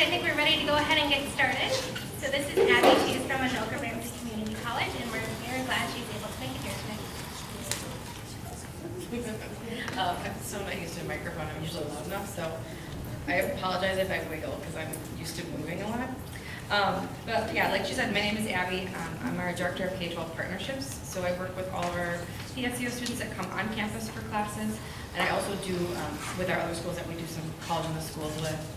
I think we're ready to go ahead and get started. So this is Abby. She is from Anoka Ramsey Community College, and we're very glad she's able to make it here tonight. I'm so not used to a microphone. I'm usually loud enough, so I apologize if I wiggle because I'm used to moving a lot. But yeah, like she said, my name is Abby. I'm our Director of K-12 Partnerships. So I work with all of our PSEO students that come on campus for classes. And I also do, with our other schools that we do some college in the schools with,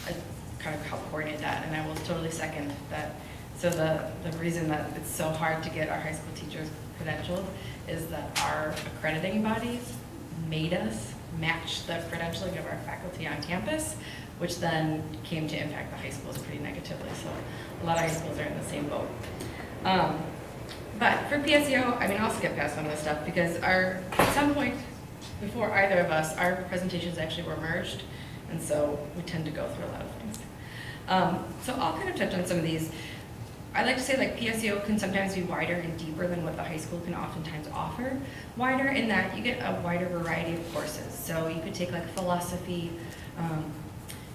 I kind of help coordinate that. And I will totally second that. So the reason that it's so hard to get our high school teachers credentialed is that our accrediting bodies made us match the credentialing of our faculty on campus, which then came to impact the high schools pretty negatively. So a lot of high schools are in the same boat. But for PSEO, I mean, I'll skip past some of this stuff because at some point before either of us, our presentations actually were merged, and so we tend to go through a lot of things. So I'll kind of touch on some of these. I like to say like PSEO can sometimes be wider and deeper than what the high school can oftentimes offer. Wider in that you get a wider variety of courses. So you could take like philosophy,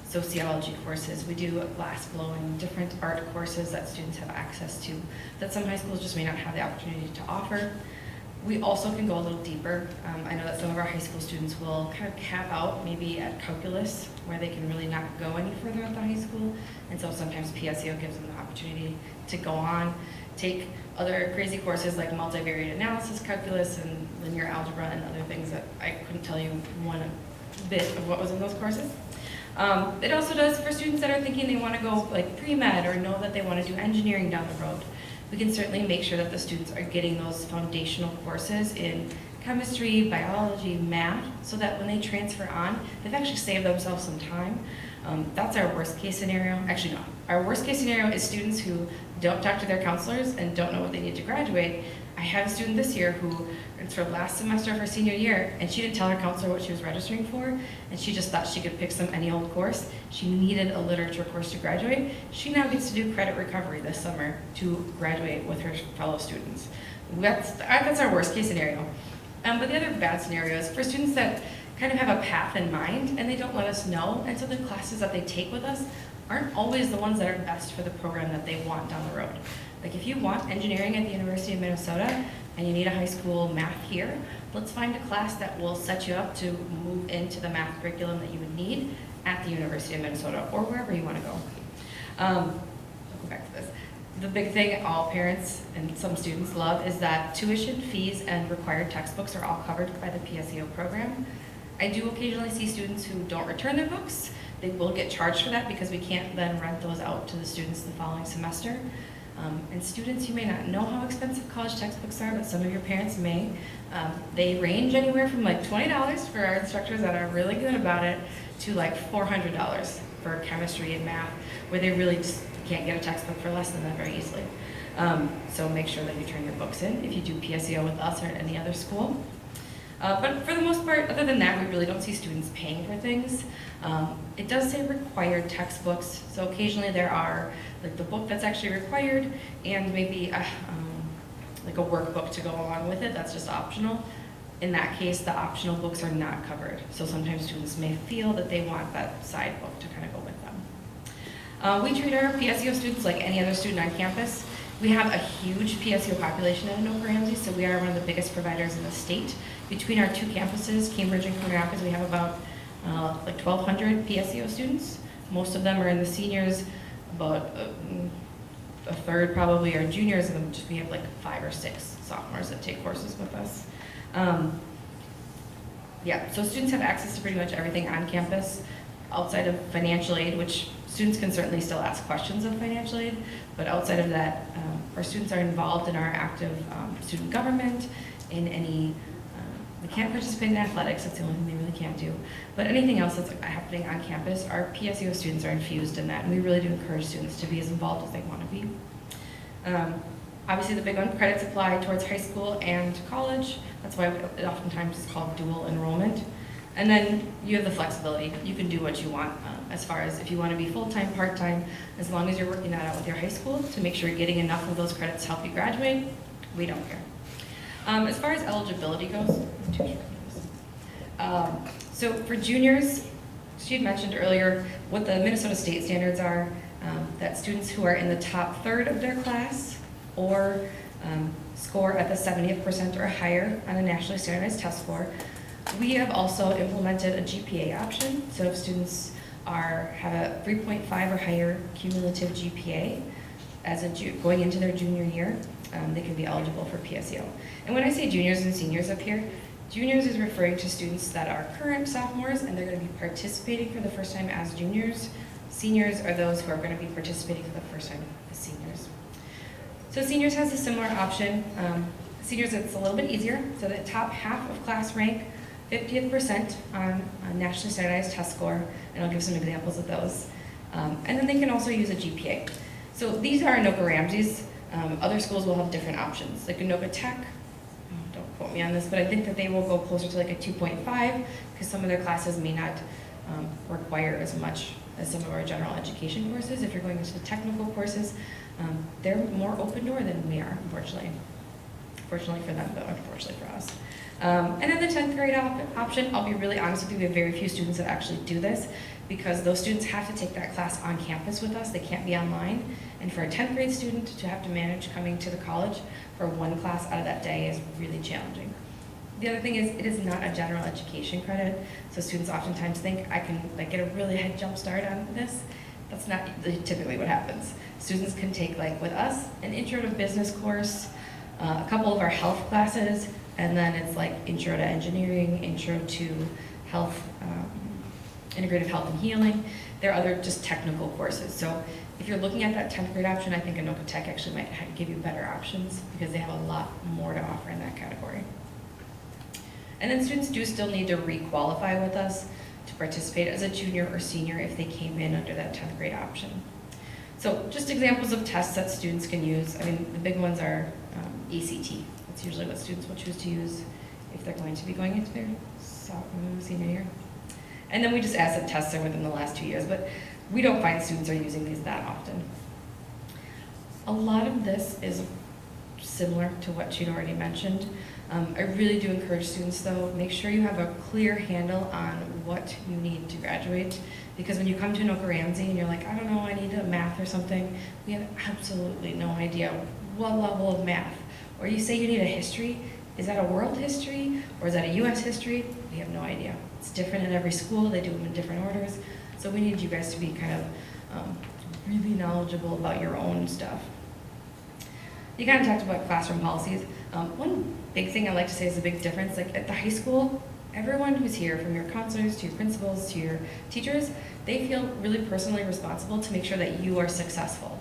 sociology courses. We do glass blowing, different art courses that students have access to that some high schools just may not have the opportunity to offer. We also can go a little deeper. I know that some of our high school students will kind of cap out maybe at calculus where they can really not go any further at the high school. And so sometimes PSEO gives them the opportunity to go on, take other crazy courses like multivariate analysis calculus and linear algebra and other things that I couldn't tell you one bit of what was in those courses. It also does for students that are thinking they want to go like pre-med or know that they want to do engineering down the road. We can certainly make sure that the students are getting those foundational courses in chemistry, biology, math, so that when they transfer on, they've actually saved themselves some time. That's our worst case scenario. Actually, no. Our worst case scenario is students who don't talk to their counselors and don't know what they need to graduate. I had a student this year who, it's her last semester of her senior year, and she didn't tell her counselor what she was registering for, and she just thought she could pick any old course. She needed a literature course to graduate. She now gets to do credit recovery this summer to graduate with her fellow students. That's our worst case scenario. But the other bad scenario is for students that kind of have a path in mind and they don't let us know, and so the classes that they take with us aren't always the ones that are best for the program that they want down the road. Like if you want engineering at the University of Minnesota and you need a high school math here, let's find a class that will set you up to move into the math curriculum that you would need at the University of Minnesota or wherever you want to go. I'll go back to this. The big thing all parents and some students love is that tuition, fees, and required textbooks are all covered by the PSEO program. I do occasionally see students who don't return their books. They will get charged for that because we can't then rent those out to the students the following semester. And students, you may not know how expensive college textbooks are, but some of your parents may. They range anywhere from like $20 for our instructors that are really good about it to like $400 for chemistry and math, where they really just can't get a textbook for less than that very easily. So make sure that you turn your books in if you do PSEO with us or at any other school. But for the most part, other than that, we really don't see students paying for things. It does say required textbooks, so occasionally there are like the book that's actually required and maybe like a workbook to go along with it that's just optional. In that case, the optional books are not covered. So sometimes students may feel that they want that side book to kind of go with them. We treat our PSEO students like any other student on campus. We have a huge PSEO population at Anoka Ramsey, so we are one of the biggest providers in the state. Between our two campuses, Cambridge and Coon Rapids, we have about like 1,200 PSEO students. Most of them are in the seniors, about a third probably are juniors, and then we have like 5 or 6 sophomores that take courses with us. Yeah, so students have access to pretty much everything on campus outside of financial aid, which students can certainly still ask questions of financial aid, but outside of that, our students are involved in our active student government, in any, they can't participate in athletics, that's the only thing they really can't do, but anything else that's happening on campus, our PSEO students are infused in that, and we really do encourage students to be as involved as they want to be. Obviously the big one, credits apply towards high school and college, that's why it oftentimes is called dual enrollment. And then you have the flexibility. You can do what you want as far as if you want to be full-time, part-time, as long as you're working that out with your high school to make sure you're getting enough of those credits to help you graduate, we don't care. As far as eligibility goes, so for juniors, she had mentioned earlier what the Minnesota state standards are, that students who are in the top third of their class or score at the 70th percent or higher on a nationally standardized test score. We have also implemented a GPA option, so if students have a 3.5 or higher cumulative GPA as going into their junior year, they can be eligible for PSEO. And when I say juniors and seniors up here, juniors is referring to students that are current sophomores and they're going to be participating for the first time as juniors. Seniors are those who are going to be participating for the first time as seniors. So seniors has a similar option. Seniors, it's a little bit easier. So the top half of class rank, 50th percent on a nationally standardized test score, and I'll give some examples of those. And then they can also use a GPA. So these are Anoka Ramsey's. Other schools will have different options. Like Anoka Tech, don't quote me on this, but I think that they will go closer to like a 2.5 because some of their classes may not require as much as some of our general education courses. If you're going into the technical courses, they're more open door than we are, unfortunately. Fortunately for them, but unfortunately for us. And then the 10th grade option, I'll be really honest with you, we have very few students that actually do this because those students have to take that class on campus with us. They can't be online. And for a 10th grade student to have to manage coming to the college for one class out of that day is really challenging. The other thing is it is not a general education credit, so students oftentimes think I can get a really head jump start on this. That's not typically what happens. Students can take, with us, an intro to business course, a couple of our health classes, and then it's intro to engineering, intro to health, integrative health and healing. There are other just technical courses. So if you're looking at that 10th grade option, I think Anoka Tech actually might give you better options because they have a lot more to offer in that category. And then students do still need to re-qualify with us to participate as a junior or senior if they came in under that 10th grade option. So just examples of tests that students can use. I mean, the big ones are ACT. That's usually what students will choose to use if they're going to be going into their senior year. And then we just ask that tests are within the last 2 years, but we don't find students are using these that often. A lot of this is similar to what she'd already mentioned. I really do encourage students, though, make sure you have a clear handle on what you need to graduate. Because when you come to Anoka Ramsey and you're like, I don't know, I need a math or something, we have absolutely no idea what level of math. Or you say you need a history, is that a world history or is that a US history? We have no idea. It's different in every school, they do them in different orders. So we need you guys to be kind of really knowledgeable about your own stuff. You kind of talked about classroom policies. One big thing I like to say is a big difference. At the high school, everyone who's here, from your counselors to your principals to your teachers, they feel really personally responsible to make sure that you are successful.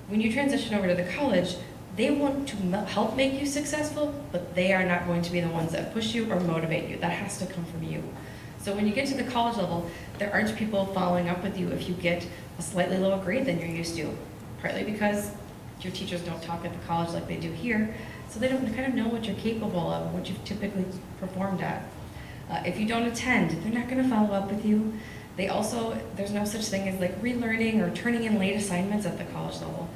When you transition over to the college, they want to help make you successful, but they are not going to be the ones that push you or motivate you. That has to come from you. So when you get to the college level, there aren't people following up with you if you get a slightly lower grade than you're used to, partly because your teachers don't talk at the college like they do here, so they don't kind of know what you're capable of, what you've typically performed at. If you don't attend, they're not going to follow up with you. There's no such thing as relearning or turning in late assignments at the college level.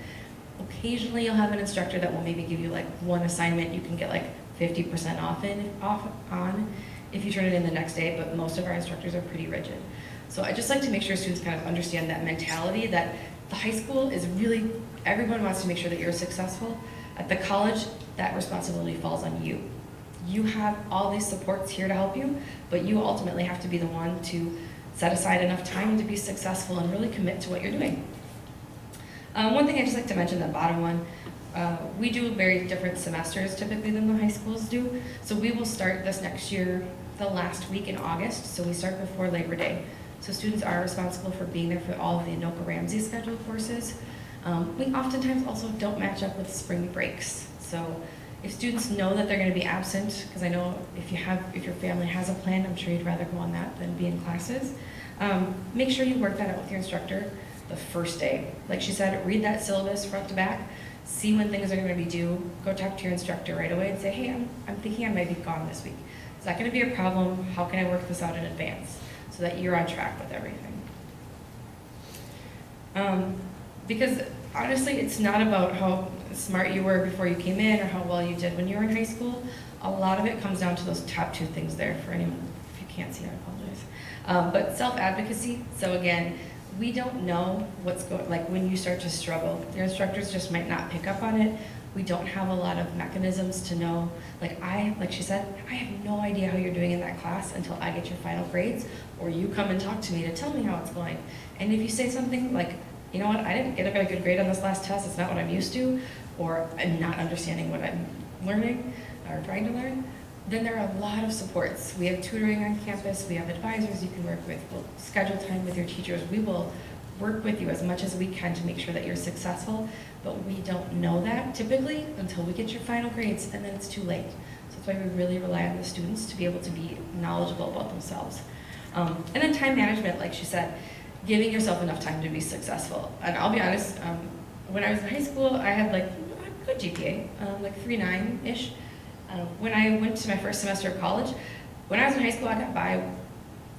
Occasionally you'll have an instructor that will maybe give you one assignment you can get 50% off on if you turn it in the next day, but most of our instructors are pretty rigid. So I just like to make sure students kind of understand that mentality that the high school is really, everyone wants to make sure that you're successful. At the college, that responsibility falls on you. You have all these supports here to help you, but you ultimately have to be the one to set aside enough time to be successful and really commit to what you're doing. One thing I'd just like to mention, the bottom one, we do very different semesters typically than the high schools do. So we will start this next year the last week in August, so we start before Labor Day. So students are responsible for being there for all of the Anoka Ramsey scheduled courses. We oftentimes also don't match up with spring breaks. So if students know that they're going to be absent, because I know if your family has a plan, I'm sure you'd rather go on that than be in classes, make sure you work that out with your instructor the first day. Like she said, read that syllabus front to back, see when things are going to be due, go talk to your instructor right away and say, hey, I'm thinking I might be gone this week. Is that going to be a problem? How can I work this out in advance so that you're on track with everything? Because honestly, it's not about how smart you were before you came in or how well you did when you were in high school. A lot of it comes down to those top two things there. For anyone, if you can't see, I But self-advocacy, so again, we don't know what's going, like when you start to struggle, your instructors just might not pick up on it. We don't have a lot of mechanisms to know, like she said, I have no idea how you're doing in that class until I get your final grades, or you come and talk to me to tell me how it's going. And if you say something like, you know what, I didn't get a very good grade on this last test, it's not what I'm used to, or I'm not understanding what I'm learning or trying to learn, then there are a lot of supports. We have tutoring on campus, we have advisors you can work with, we'll schedule time with your teachers, we will work with you as much as we can to make sure that you're successful, but we don't know that typically until we get your final grades, and then it's too late. So that's why we really rely on the students to be able to be knowledgeable about themselves. And then time management, like she said, giving yourself enough time to be successful. And I'll be honest, when I was in high school, I had like a good GPA, like 3.9-ish. When I went to my first semester of college, when I was in high school, I got by,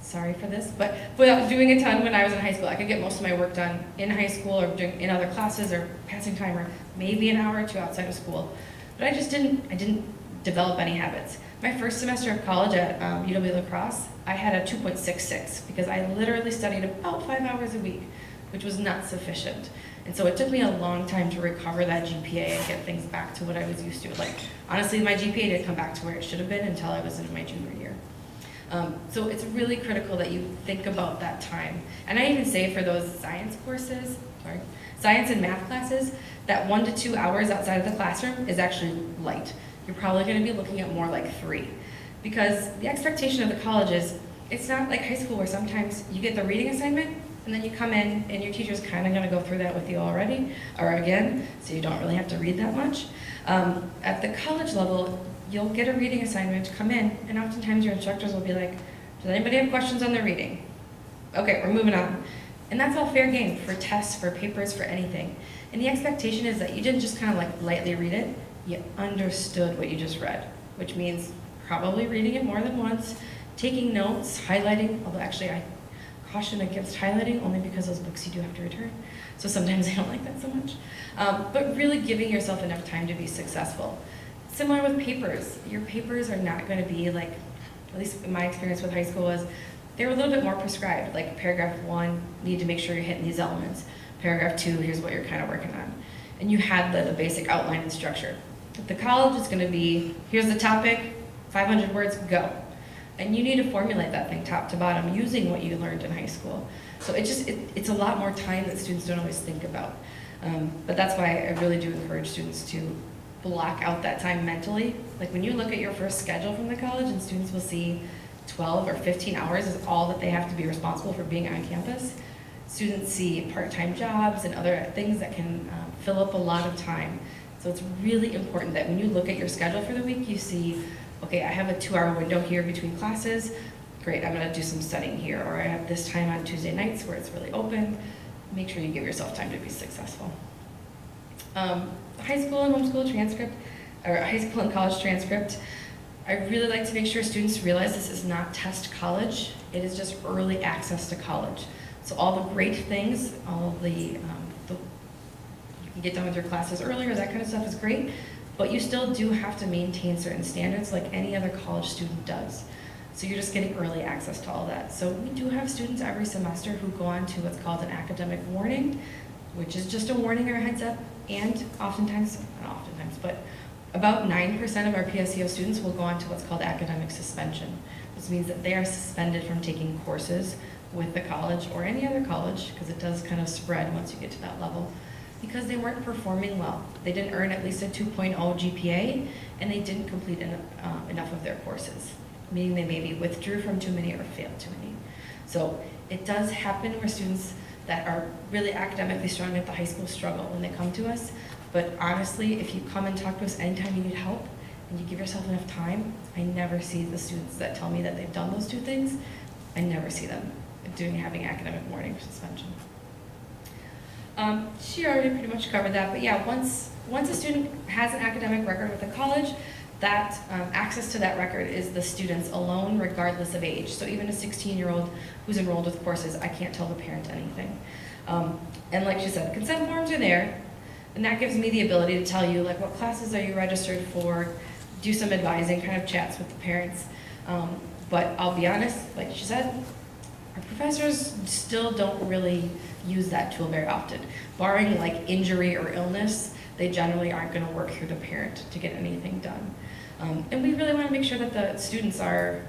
sorry for this, but without doing a ton when I was in high school. I could get most of my work done in high school or in other classes or passing time or maybe an hour or two outside of school. But I didn't develop any habits. My first semester of college at UW-La Crosse, I had a 2.66 because I literally studied about 5 hours a week, which was not sufficient. And so it took me a long time to recover that GPA and get things back to what I was used to. Like, honestly, my GPA didn't come back to where it should have been until I was in my junior year. So it's really critical that you think about that time. And I even say for those science and math classes, that 1 to 2 hours outside of the classroom is actually light. You're probably gonna be looking at more like 3. Because the expectation of the college is, it's not like high school where sometimes you get the reading assignment, and then you come in and your teacher's kind of going to go through that with you already, or again, so you don't really have to read that much. At the college level, you'll get a reading assignment, come in, and oftentimes your instructors will be like, does anybody have questions on the reading? Okay, we're moving on. And that's all fair game for tests, for papers, for anything. And the expectation is that you didn't just kind of like lightly read it, you understood what you just read, which means probably reading it more than once, taking notes, highlighting, although actually I caution against highlighting only because those books you do have to return. So sometimes I don't like that so much. But really giving yourself enough time to be successful. Similar with papers. Your papers are not going to be like, at least in my experience with high school was, they were a little bit more prescribed. Like paragraph 1, need to make sure you're hitting these elements. Paragraph 2, here's what you're kind of working on. And you had the basic outline and structure. At the college, it's going to be, here's the topic, 500 words, go. And you need to formulate that thing top to bottom using what you learned in high school. So it's a lot more time that students don't always think about. But that's why I really do encourage students to block out that time mentally. Like when you look at your first schedule from the college and students will see 12 or 15 hours is all that they have to be responsible for being on campus. Students see part-time jobs and other things that can fill up a lot of time. So it's really important that when you look at your schedule for the week, you see, okay, I have a 2-hour window here between classes. Great, I'm gonna do some studying here. Or I have this time on Tuesday nights where it's really open. Make sure you give yourself time to be successful. High school and homeschool transcript, or high school and college transcript, I really like to make sure students realize this is not test college. It is just early access to college. So all the great things, all of you can get done with your classes earlier, that kind of stuff is great. But you still do have to maintain certain standards like any other college student does. So you're just getting early access to all that. So we do have students every semester who go on to what's called an academic warning, which is just a warning or a heads up, and oftentimes, not oftentimes, but about 9% of our PSEO students will go on to what's called academic suspension. This means that they are suspended from taking courses with the college or any other college, because it does kind of spread once you get to that level, because they weren't performing well. They didn't earn at least a 2.0 GPA, and they didn't complete enough of their courses, meaning they maybe withdrew from too many or failed too many. So it does happen where students that are really academically strong at the high school struggle when they come to us. But honestly, if you come and talk to us anytime you need help and you give yourself enough time, I never see the students that tell me that they've done those 2 things. I never see them having academic warning or suspension. She already pretty much covered that, but yeah, once a student has an academic record with a college, that access to that record is the student's alone, regardless of age. So even a 16-year-old who's enrolled with courses, I can't tell the parent anything. And like she said, consent forms are there, and that gives me the ability to tell you, like, what classes are you registered for, do some advising, kind of chats with the parents. But I'll be honest, like she said, our professors still don't really use that tool very often. Barring like injury or illness, they generally aren't going to work through the parent to get anything done. And we really want to make sure that the students are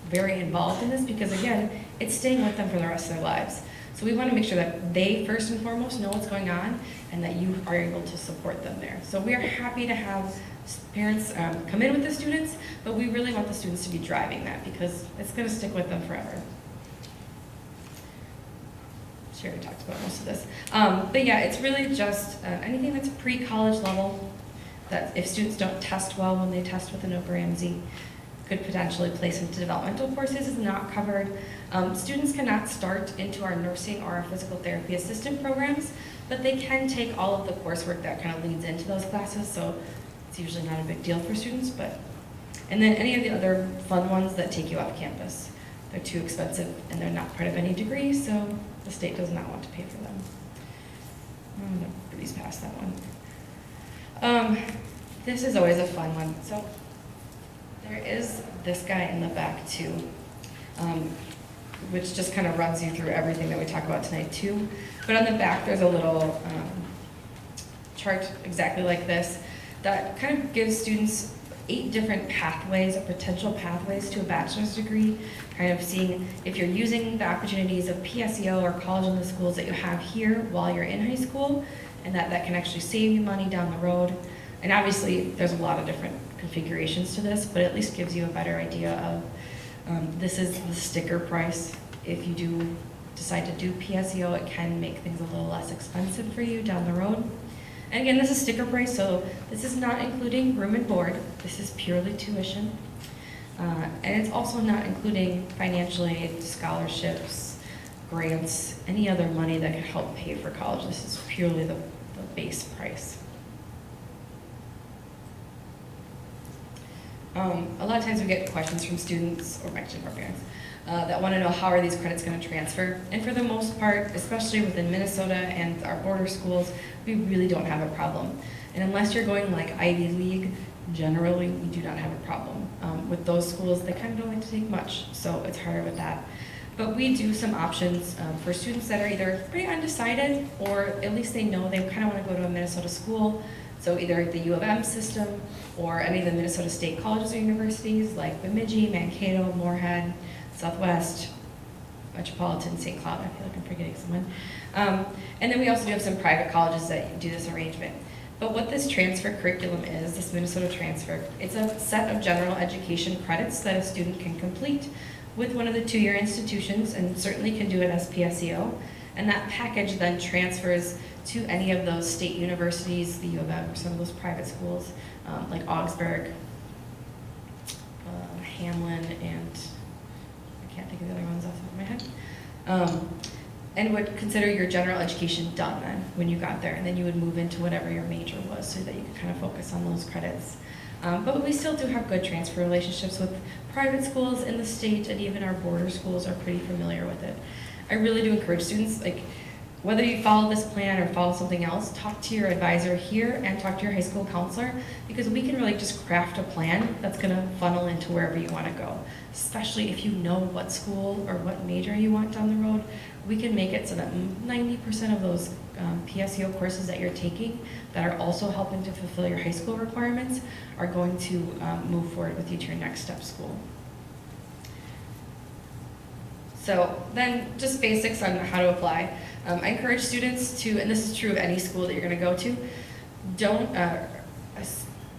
very involved in this because, again, it's staying with them for the rest of their lives. So we want to make sure that they, first and foremost, know what's going on and that you are able to support them there. So we are happy to have parents come in with the students, but we really want the students to be driving that because it's going to stick with them forever. She already talked about most of this. But yeah, it's really just anything that's pre-college level, that if students don't test well when they test with an OPER-AMSI, could potentially place into developmental courses is not covered. Students cannot start into our nursing or our physical therapy assistant programs, but they can take all of the coursework that kind of leads into those classes, so it's usually not a big deal for students. And then any of the other fun ones that take you off campus. They're too expensive and they're not part of any degree, so the state does not want to pay for them. I'm going to breeze past that one. This is always a fun one. So there is this guy in the back too, which just kind of runs you through everything that we talk about tonight too. But on the back there's a little chart exactly like this that kind of gives students 8 different pathways or potential pathways to a bachelor's degree, kind of seeing if you're using the opportunities of PSEO or college in the schools that you have here while you're in high school, and that can actually save you money down the road. And obviously there's a lot of different configurations to this, but at least gives you a better idea of this is the sticker price. If you do decide to do PSEO, it can make things a little less expensive for you down the road. And again, this is sticker price, so this is not including room and board. This is purely tuition. And it's also not including financial aid, scholarships, grants, any other money that can help pay for college. This is purely the base price. A lot of times we get questions from students, or actually from parents, that want to know how are these credits going to transfer. And for the most part, especially within Minnesota and our border schools, we really don't have a problem. And unless you're going like Ivy League, generally we do not have a problem. With those schools, they kind of don't like to take much, so it's harder with that. But we do some options for students that are either pretty undecided, or at least they know they kind of want to go to a Minnesota school. So either the U of M system or any of the Minnesota State colleges or universities like Bemidji, Mankato, Moorhead, Southwest, Metropolitan, St. Cloud. I feel like I'm forgetting someone. And then we also do have some private colleges that do this arrangement. But what this transfer curriculum is, this Minnesota transfer, it's a set of general education credits that a student can complete with one of the 2-year institutions, and certainly can do it as PSEO. And that package then transfers to any of those state universities, the U of M, or some of those private schools, like Augsburg, Hamlin, and I can't think of the other ones off the top of my head. And would consider your general education done then when you got there, and then you would move into whatever your major was so that you could kind of focus on those credits. But we still do have good transfer relationships with private schools in the state, and even our border schools are pretty familiar with it. I really do encourage students, like, whether you follow this plan or follow something else, talk to your advisor here and talk to your high school counselor, because we can really just craft a plan that's going to funnel into wherever you want to go. Especially if you know what school or what major you want down the road, we can make it so that 90% of those PSEO courses that you're taking that are also helping to fulfill your high school requirements are going to move forward with you to your next step school. So then just basics on how to apply. I encourage students to, and this is true of any school that you're going to go to, don't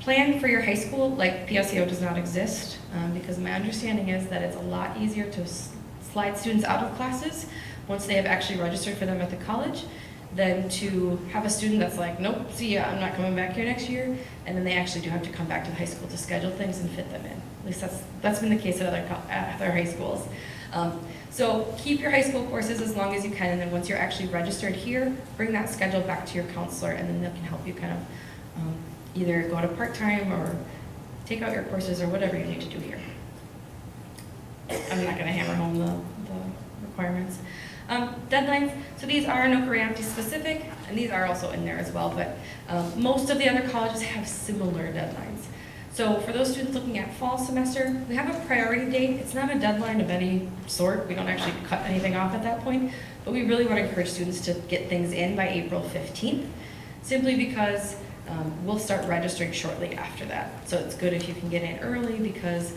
plan for your high school like PSEO does not exist, because my understanding is that it's a lot easier to slide students out of classes once they have actually registered for them at the college than to have a student that's like, nope, see ya, I'm not coming back here next year, and then they actually do have to come back to the high school to schedule things and fit them in. At least that's been the case at other high schools. So keep your high school courses as long as you can, and then once you're actually registered here, bring that schedule back to your counselor, and then they can help you kind of either go to part-time or take out your courses or whatever you need to do here. I'm not going to hammer home the requirements. Deadlines, so these are OPER-AMSI specific, and these are also in there as well, but most of the other colleges have similar deadlines. So for those students looking at fall semester, we have a priority date. It's not a deadline of any sort. We don't actually cut anything off at that point, but we really want to encourage students to get things in by April 15th, simply because we'll start registering shortly after that. So it's good if you can get in early because,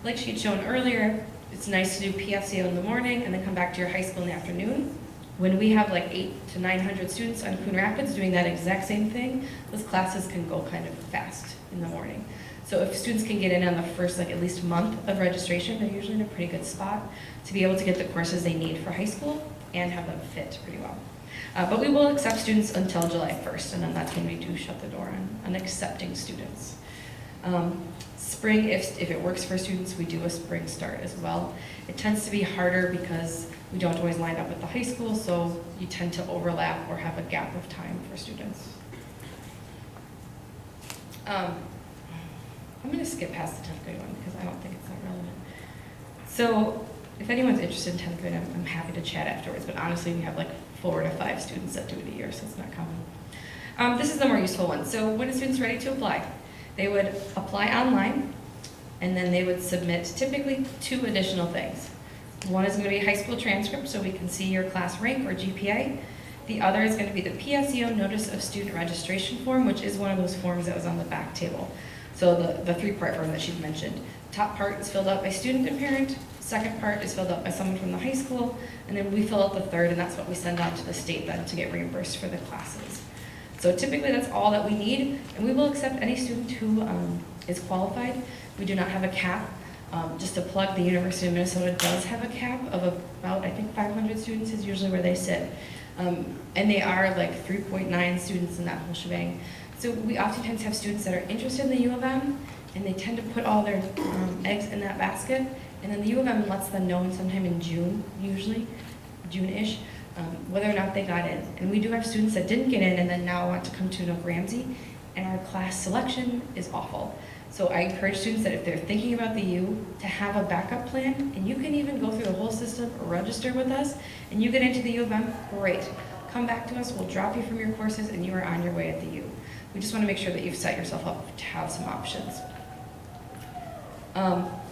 like she'd shown earlier, it's nice to do PSEO in the morning and then come back to your high school in the afternoon. When we have like 800 to 900 students on Coon Rapids doing that exact same thing, those classes can go kind of fast in the morning. So if students can get in on the first at least month of registration, they're usually in a pretty good spot to be able to get the courses they need for high school and have them fit pretty well. But we will accept students until July 1st, and then that's when we do shut the door on accepting students. Spring, if it works for students, we do a spring start as well. It tends to be harder because we don't always line up with the high school, so you tend to overlap or have a gap of time for students. I'm going to skip past the 10th grade one because I don't think it's that relevant. So if anyone's interested in 10th grade, I'm happy to chat afterwards, but honestly we have like 4 to 5 students that do it a year, so it's not common. This is the more useful one. So when a student's ready to apply, they would apply online, and then they would submit typically 2 additional things. One is going to be a high school transcript, so we can see your class rank or GPA. The other is going to be the PSEO Notice of Student Registration form, which is one of those forms that was on the back table. So the 3-part form that she'd mentioned. Top part is filled out by student and parent, second part is filled out by someone from the high school, and then we fill out the third, and that's what we send out to the state then to get reimbursed for the classes. So typically that's all that we need, and we will accept any student who is qualified. We do not have a cap. Just to plug, the University of Minnesota does have a cap of about, I think 500 students is usually where they sit. And they are like 3.9 students in that whole shebang. So we oftentimes have students that are interested in the U of M, and they tend to put all their eggs in that basket, and then the U of M lets them know sometime in June, usually, June-ish, whether or not they got in. And we do have students that didn't get in and then now want to come to Nook Ramsey, and our class selection is awful. So I encourage students that if they're thinking about the U, to have a backup plan, and you can even go through the whole system, register with us, and you get into the U of M, great. Come back to us, we'll drop you from your courses, and you are on your way at the U. We just want to make sure that you've set yourself up to have some options.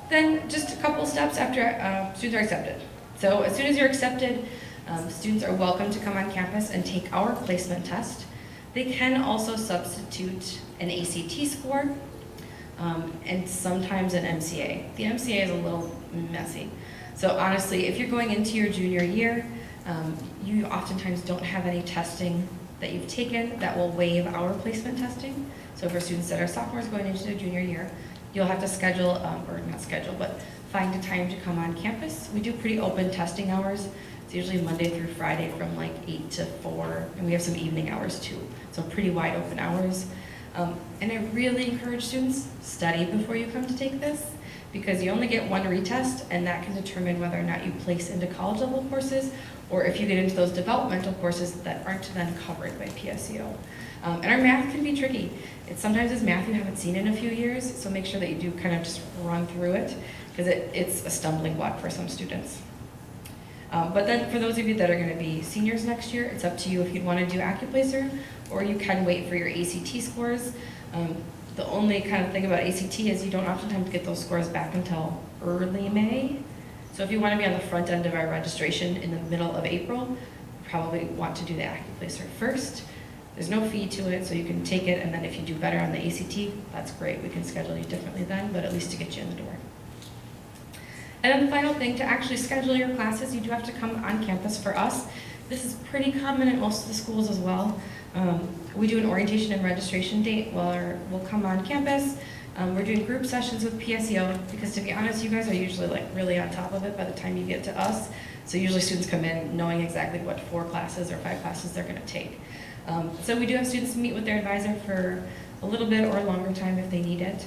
Then just a couple steps after students are accepted. So as soon as you're accepted, students are welcome to come on campus and take our placement test. They can also substitute an ACT score and sometimes an MCA. The MCA is a little messy. So honestly, if you're going into your junior year, you oftentimes don't have any testing that you've taken that will waive our placement testing. So for students that are sophomores going into their junior year, you'll have to schedule, or not schedule, but find a time to come on campus. We do pretty open testing hours. It's usually Monday through Friday from like 8 to 4, and we have some evening hours too. So pretty wide open hours. And I really encourage students, study before you come to take this, because you only get one retest, and that can determine whether or not you place into college level courses, or if you get into those developmental courses that aren't then covered by PSEO. And our math can be tricky. It sometimes is math you haven't seen in a few years, so make sure that you do kind of just run through it, because it's a stumbling block for some students. But then for those of you that are going to be seniors next year, it's up to you if you'd want to do AccuPlacer, or you can wait for your ACT scores. The only kind of thing about ACT is you don't oftentimes get those scores back until early May. So if you want to be on the front end of our registration in the middle of April, you probably want to do the AccuPlacer first. There's no fee to it, so you can take it, and then if you do better on the ACT, that's great. We can schedule you differently then, but at least to get you in the door. And then the final thing, to actually schedule your classes, you do have to come on campus for us. This is pretty common at most of the schools as well. We do an orientation and registration date where we'll come on campus. We're doing group sessions with PSEO, because to be honest, you guys are usually like really on top of it by the time you get to us. So usually students come in knowing exactly what 4 classes or 5 classes they're going to take. So we do have students meet with their advisor for a little bit or a longer time if they need it,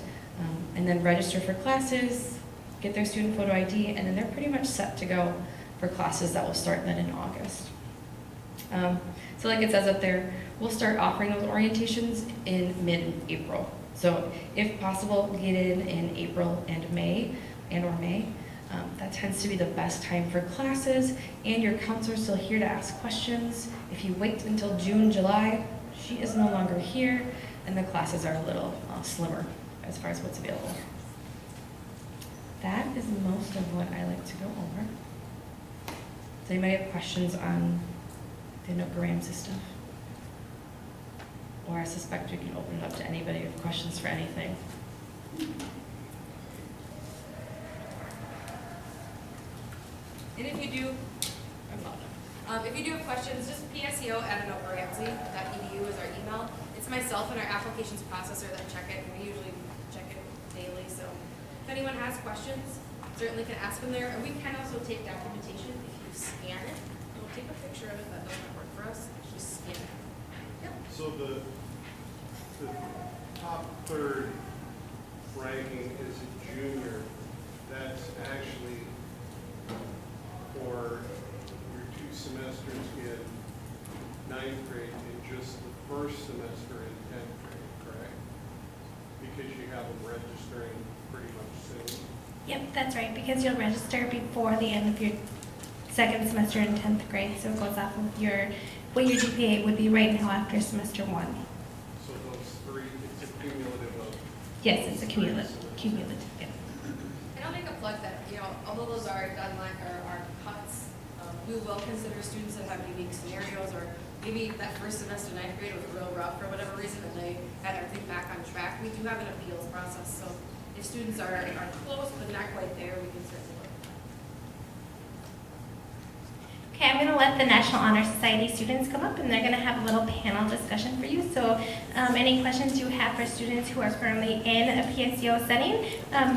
and then register for classes, get their student photo ID, and then they're pretty much set to go for classes that will start then in August. So like it says up there, we'll start offering those orientations in mid-April. So if possible, get in April and May, or May. That tends to be the best time for classes, and your counselor's still here to ask questions. If you wait until June, July, she is no longer here, and the classes are a little slimmer as far as what's available. That is most of what I like to go over. Does anybody have questions on the Anoka Ramsey stuff? Or I suspect we can open it up to anybody with questions for anything. And if you do, if you do have questions, just PSEO@anokaramsey.edu is our email. It's myself and our applications processor that check it, and we usually check it daily. So if anyone has questions, certainly can ask them there. And we can also take documentation if you scan it. We'll take a picture of it. That doesn't work for us. Just scan it. Yep. So the top third ranking is a junior. That's actually for your 2 semesters in 9th grade and just the first semester in 10th grade, correct? Because you have them registering pretty much soon. Yep, that's right, because you'll register before the end of your second semester in 10th grade, so it goes off of what your GPA would be right now after semester 1. So those 3, it's a cumulative of. Yes, it's a cumulative, yeah. And I'll make a plug that, although those are done like our cuts, we will consider students that have unique scenarios, or maybe that first semester 9th grade was real rough for whatever reason and they had everything back on track. We do have an appeals process, so if students are close but not quite there, we can certainly look at that. Okay, I'm going to let the National Honor Society students come up, and they're going to have a little panel discussion for you. So any questions you have for students who are currently in a PSEO setting,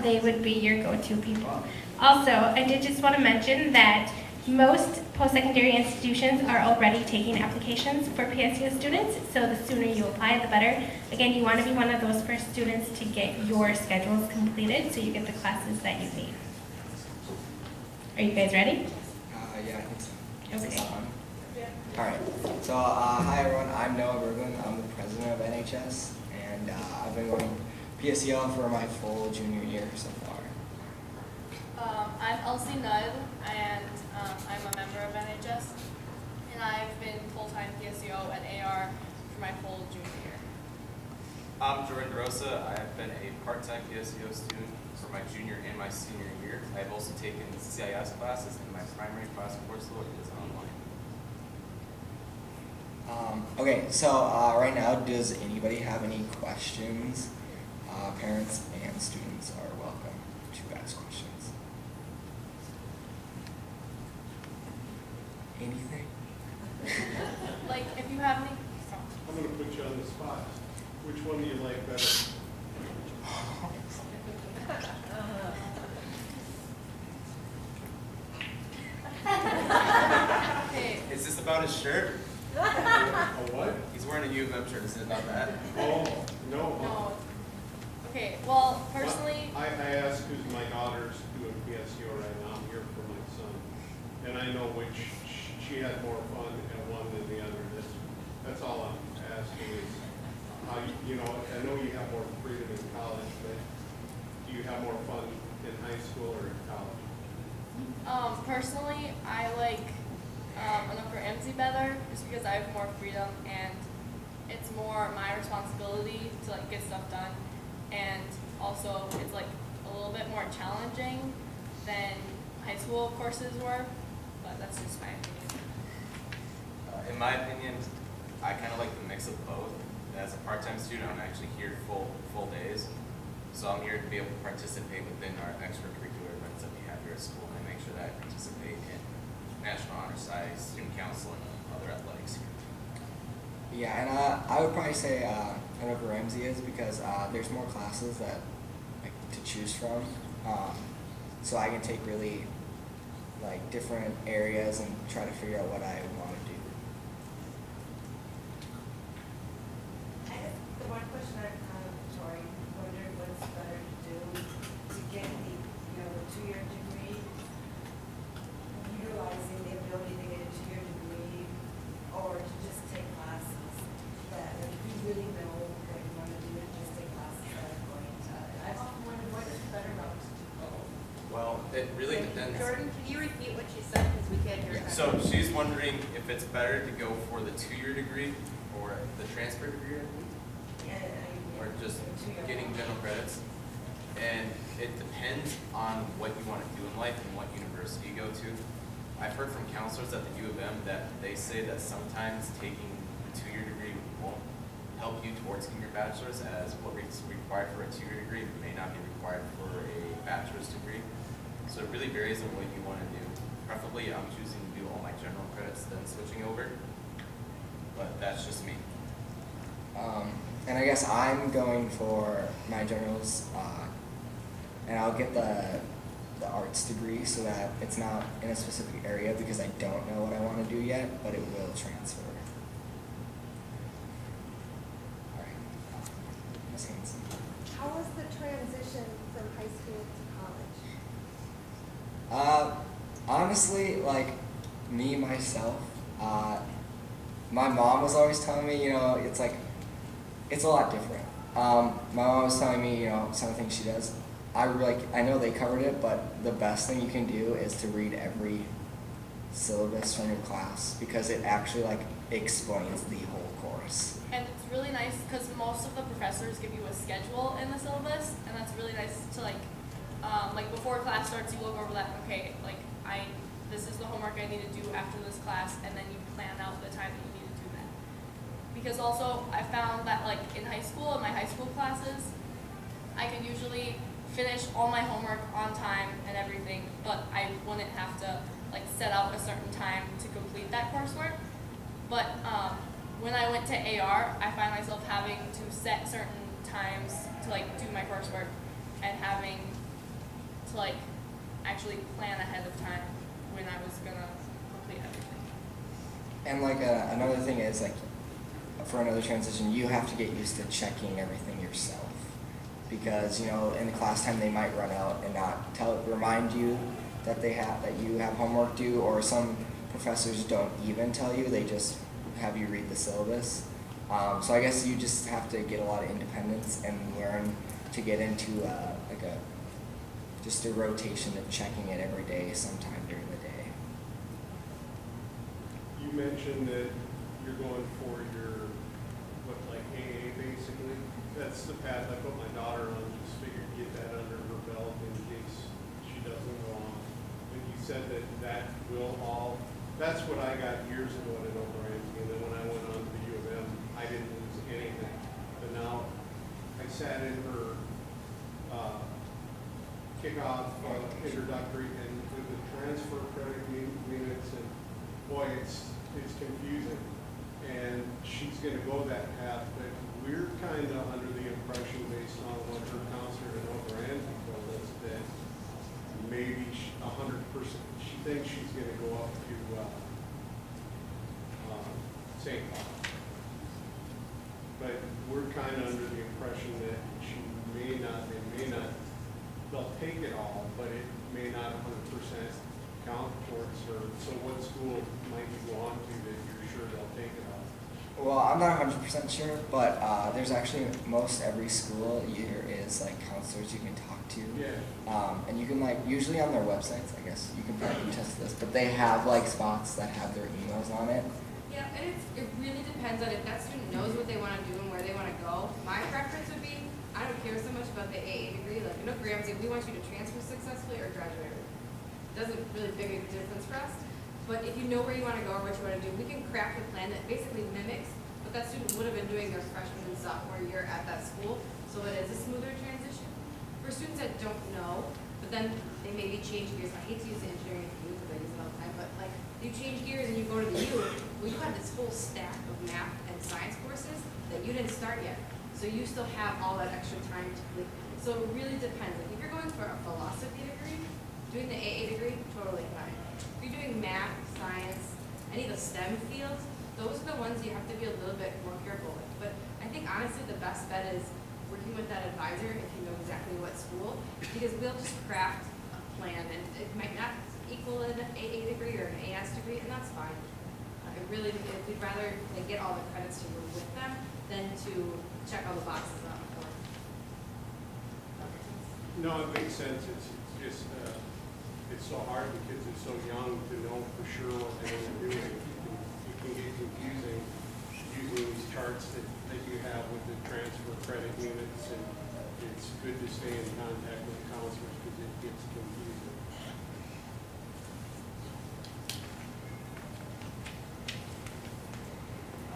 they would be your go-to people. Also, I did just want to mention that most post-secondary institutions are already taking applications for PSEO students, so the sooner you apply, the better. Again, you want to be one of those first students to get your schedules completed so you get the classes that you need. Are you guys ready? Yeah, I think so. Is this Okay. on? All right. So, hi everyone. I'm Noah Berglund. I'm the president of NHS, and I've been going PSEO for my full junior year so far. I'm Elsie Nudd, and I'm a member of NHS, and I've been full-time PSEO at AR for my full junior year. I'm Jordan DeRosa. I have been a part-time PSEO student for my junior and my senior year. I have also taken CIS classes, and my primary class course load is online. Okay, so right now, does anybody have any questions? Parents and students are welcome to ask questions. Anything? Like, if you have any, I'm going to put you on the spot. Which one do you like better? okay, Is this about his shirt? A what? He's wearing a U of M shirt. Is it about that? Oh, no. no. Okay, well, personally, I asked because my daughter's doing PSEO right now. I'm here for my son. And I know which she had more fun at one than the other. That's all I'm asking is how I know you have more freedom in college, but do you have more fun in high school or in college? personally, I like Anoka Ramsey better, just because I have more freedom and it's more my responsibility to like get stuff done, and also it's like a little bit more challenging than high school courses were, but that's just my opinion. In my opinion, I kind of like the mix of both. As a part-time student, I'm actually here full days, so I'm here to be able to participate within our extracurricular events that we have here at school, and make sure that I participate in National Honor Society, student council, and other athletics here. Yeah, and I would probably say Anoka Ramsey is because there's more classes that like to choose from, so I can take really like different areas and try to figure out what I want to do. The one question I wondered what's better to do to get the 2-year degree, utilizing the ability to get a 2-year degree, or to just take classes that if you really know what you want to do, and just take classes that are going to. I've often wondered what is the better route to go. Well, it really depends. Jordan, can you repeat what she said, because we can't hear her? So she's wondering if it's better to go for the 2-year degree or the transfer degree, I believe. or just getting general credits. And it depends on what you want to do in life and what university you go to. I've heard from counselors at the U of M that they say that sometimes taking a 2-year degree won't help you towards getting your bachelor's, as what is required for a 2-year degree may not be required for a bachelor's degree. So it really varies on what you want to do. Preferably, I'm choosing to do all my general credits then switching over, but that's just me. And I guess I'm going for my generals, and I'll get the arts degree so that it's not in a specific area because I don't know what I want to do yet, but it will transfer. All right, Ms. Hanson. How was the transition from high school to college? Honestly, like me myself, my mom was always telling me, it's like, it's a lot different. My mom was telling me, some of the things she does. I know they covered it, but the best thing you can do is to read every syllabus from your class because it actually explains the whole course. And it's really nice because most of the professors give you a schedule in the syllabus, and that's really nice to like before class starts, you look over that. Okay, this is the homework I need to do after this class, and then you plan out the time that you need to do that. Because also, I found that in high school, in my high school classes, I could usually finish all my homework on time and everything, but I wouldn't have to set out a certain time to complete that coursework. But when I went to AR, I find myself having to set certain times to do my coursework and having to actually plan ahead of time when I was gonna complete everything. And another thing is for another transition, you have to get used to checking everything yourself. Because in the class time they might run out and not remind you that you have homework due, or some professors don't even tell you, they just have you read the syllabus. So I guess you just have to get a lot of independence and learn to get into just a rotation of checking it every day, sometime during the day. You mentioned that you're going for your AA basically. That's the path I put my daughter on, just figured to get that under her belt in case she doesn't go on. And you said that will all, that's what I got years ago at Ramsey, and then when I went on to the U of M, I didn't lose anything. But now I sat in her kickoff introductory and with the transfer credit units, and boy, it's confusing. And she's going to go that path, but we're kind of under the impression, based on what her counselor in Ramsey told us, that maybe 100%, she thinks she's going to go up to St. Paul. But we're kind of under the impression that they'll take it all, but it may not 100% count towards her. So what school might you go on to that you're sure they'll take it all? Well, I'm not 100% sure, but there's actually most every school there is counselors you can talk to. Yeah. And you can usually on their websites, I guess you can probably test this, but they have spots that have their emails on it. Yeah, and it really depends on if that student knows what they want to do and where they want to go. My preference would be, I don't care so much about the AA degree. In Ramsey, we want you to transfer successfully or graduate. It doesn't really make a difference for us. But if you know where you want to go or what you want to do, we can craft a plan that basically mimics what that student would have been doing their freshman and sophomore year at that school, so that it's a smoother transition. For students that don't know, but then they maybe change gears. I hate to use the engineering for you because I use it all the time, but you change gears and you go to the U, well, you have this whole stack of math and science courses that you didn't start yet. So you still have all that extra time to complete. So it really depends. If you're going for a philosophy degree, doing the AA degree, totally fine. If you're doing math, science, any of the STEM fields, those are the ones you have to be a little bit more careful with. But I think honestly the best bet is working with that advisor if you know exactly what school, because we'll just craft a plan, and it might not equal an AA degree or an AS degree, and that's fine. We'd rather get all the credits to move with them than to check all the boxes on the form. No, it makes sense. It's just, it's so hard. The kids are so young to know for sure what they're going to do. It can get confusing using these charts that you have with the transfer credit units, and it's good to stay in contact with the counselors because it gets confusing.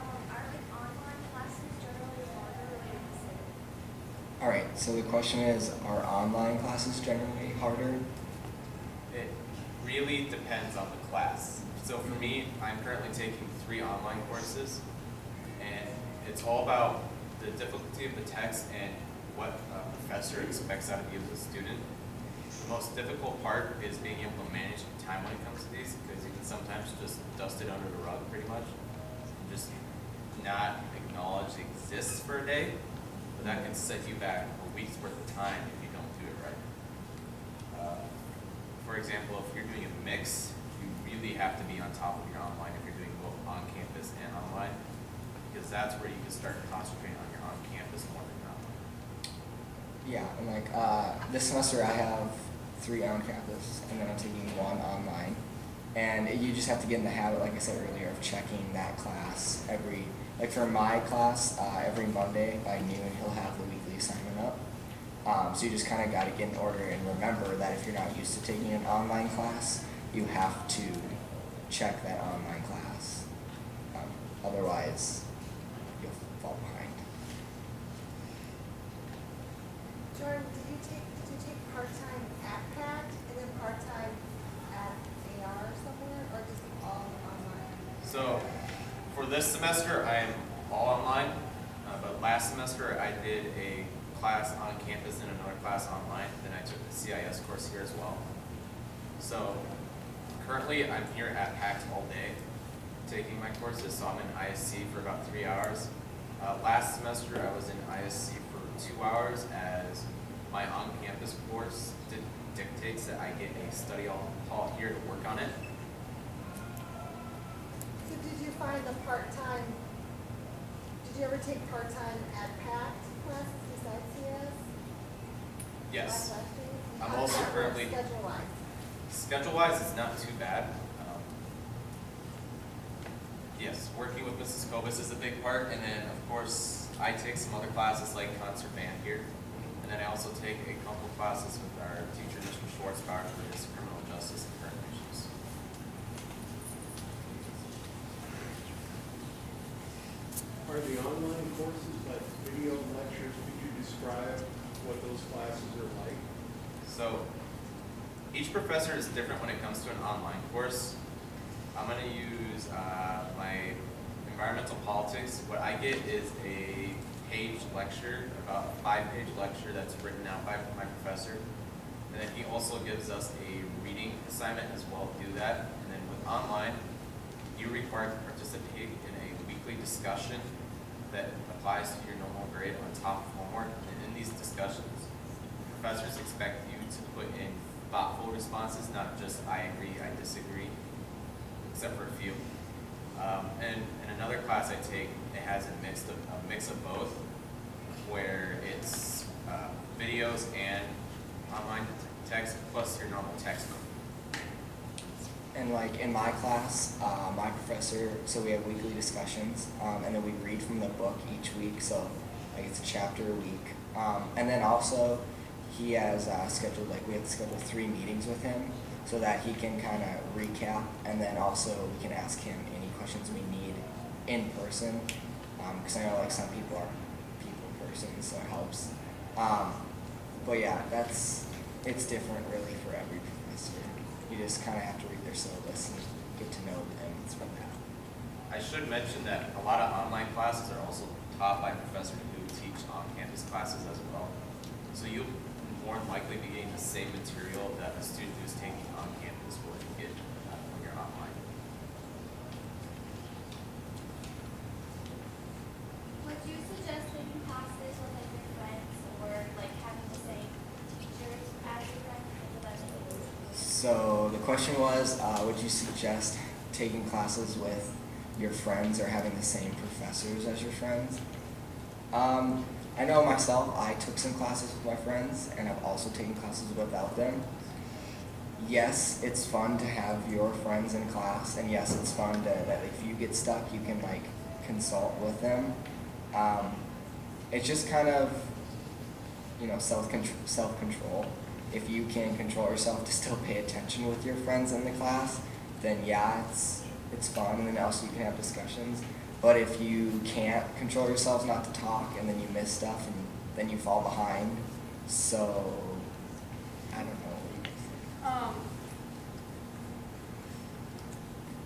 Are like online classes generally harder or the same? All right, so the question is, are online classes generally harder? It really depends on the class. So for me, I'm currently taking 3 online courses, and it's all about the difficulty of the text and what a professor expects out of you as a student. The most difficult part is being able to manage time when it comes to these, because you can sometimes just dust it under the rug pretty much, and just not acknowledge it exists for a day, but that can set you back a week's worth of time if you don't do it right. For example, if you're doing a mix, you really have to be on top of your online if you're doing both on campus and online, because that's where you can start concentrating on your on campus more than online. Yeah, and like this semester I have 3 on campus, and then I'm taking 1 online. And you just have to get in the habit, like I said earlier, of checking that class like for my class, every Monday by noon he'll have the weekly assignment up. So you just kind of got to get in order and remember that if you're not used to taking an online class, you have to check that online class. Otherwise, you'll fall behind. Jordan, did you take part-time at PACT and then part-time at AR somewhere, or just all online? So for this semester, I am all online, but last semester I did a class on campus and another class online. Then I took the CIS course here as well. So currently I'm here at PACT all day taking my courses, so I'm in ISC for about 3 hours. Last semester I was in ISC for 2 hours as my on-campus course dictates that I get a study hall here to work on it. So did you find the part-time, did you ever take part-time at PACT classes besides CS? Yes. Last year? I'm How's also that work currently- schedule-wise? Schedule-wise, it's not too bad. Yes, working with Mrs. Kobus is a big part, and then of course I take some other classes like concert band here, and then I also take a couple classes with our teacher, Mr. Schwartzbauer, for his criminal justice and current issues. Are the online courses like video lectures? Could you describe what those classes are like? So each professor is different when it comes to an online course. I'm going to use my environmental politics. What I get is a page lecture, about a 5-page lecture that's written out by my professor. And then he also gives us a reading assignment as well to do that. And then with online, you're required to participate in a weekly discussion that applies to your normal grade on top of homework. And in these discussions, professors expect you to put in thoughtful responses, not just I agree, I disagree, except for a few. And in another class I take, it has a mix of both, where it's videos and online text plus your normal textbook. And like in my class, my professor, so we have weekly discussions, and then we read from the book each week, so like it's a chapter a week. And then also he has scheduled, like we have to schedule 3 meetings with him so that he can kind of recap, and then also we can ask him any questions we need in person, because I know like some people are people persons, so it helps. But yeah, it's different really for every professor. You just kind of have to read their syllabus and get to know them through that. I should mention that a lot of online classes are also taught by professors who teach on-campus classes as well. So you'll more than likely be getting the same material that a student who's taking on campus will get when you're online. Would you suggest taking classes with like your friends or like having the same teachers as your friends? So the question was, would you suggest taking classes with your friends or having the same professors as your friends? I know myself, I took some classes with my friends, and I've also taken classes without them. Yes, it's fun to have your friends in class, and yes, it's fun that if you get stuck, you can like consult with them. It's just kind of self-control. If you can control yourself to still pay attention with your friends in the class, then yeah, it's fun, and then also you can have discussions. But if you can't control yourselves not to talk, and then you miss stuff, and then you fall behind. So I don't know.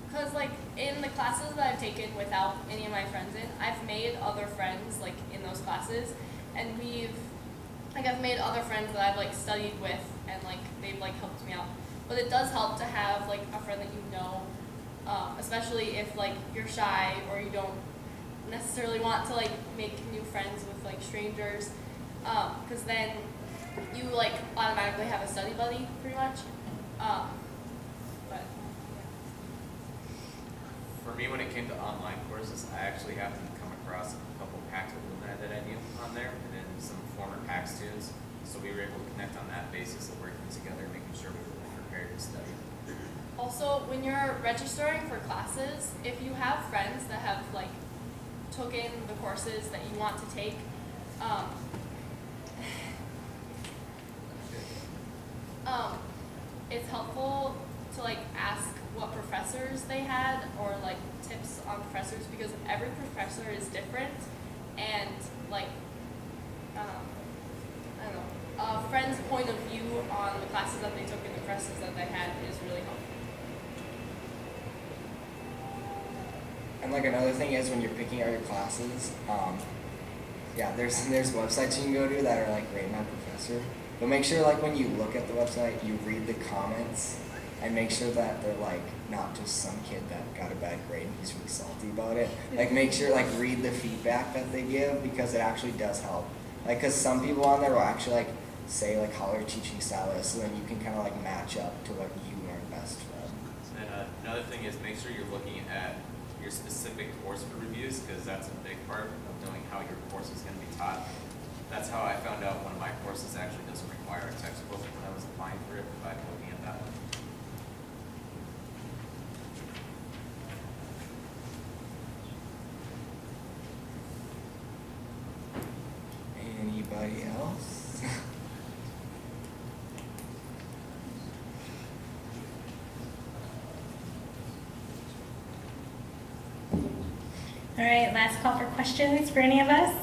Because like in the classes that I've taken without any of my friends in, I've made other friends like in those classes, and I've made other friends that I've like studied with, and like they've like helped me out. But it does help to have like a friend that you know, especially if like you're shy or you don't necessarily want to like make new friends with like strangers, because then you like automatically have a study buddy pretty much. But For me, when it came to online courses, I actually happened to come across a couple PACT alumni that I knew on there, and then some former PACT students. So we were able to connect on that basis of working together, making sure we were really prepared to study. also, when you're registering for classes, if you have friends that have like taken the courses that you want to take, it's helpful to like ask what professors they had or like tips on professors, because every professor is different, and like I don't know, a friend's point of view on the classes that they took and the professors that they had is really helpful. And like another thing is when you're picking out your classes, yeah, there's websites you can go to that are like rate my professor. But make sure like when you look at the website, you read the comments and make sure that they're like not just some kid that got a bad grade and he's really salty about it. Like make sure like read the feedback that they give, because it actually does help. Like, cause some people on there will actually like say like how their teaching style is, so then you can kind of like match up to what you learn best from. And another thing is make sure you're looking at your specific course for reviews, because that's a big part of knowing how your course is going to be taught. That's how I found out one of my courses actually doesn't require a textbook when I was applying for it, by looking at that one. Anybody else? All right, last call for questions for any of us.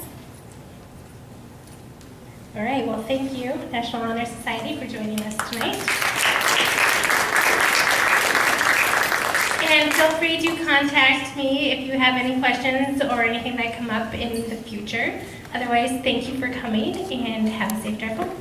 All right, well, thank you, National Honor Society, for joining us tonight. And feel free to contact me if you have any questions or anything that come up in the future. Otherwise, thank you for coming, and have a safe drive home.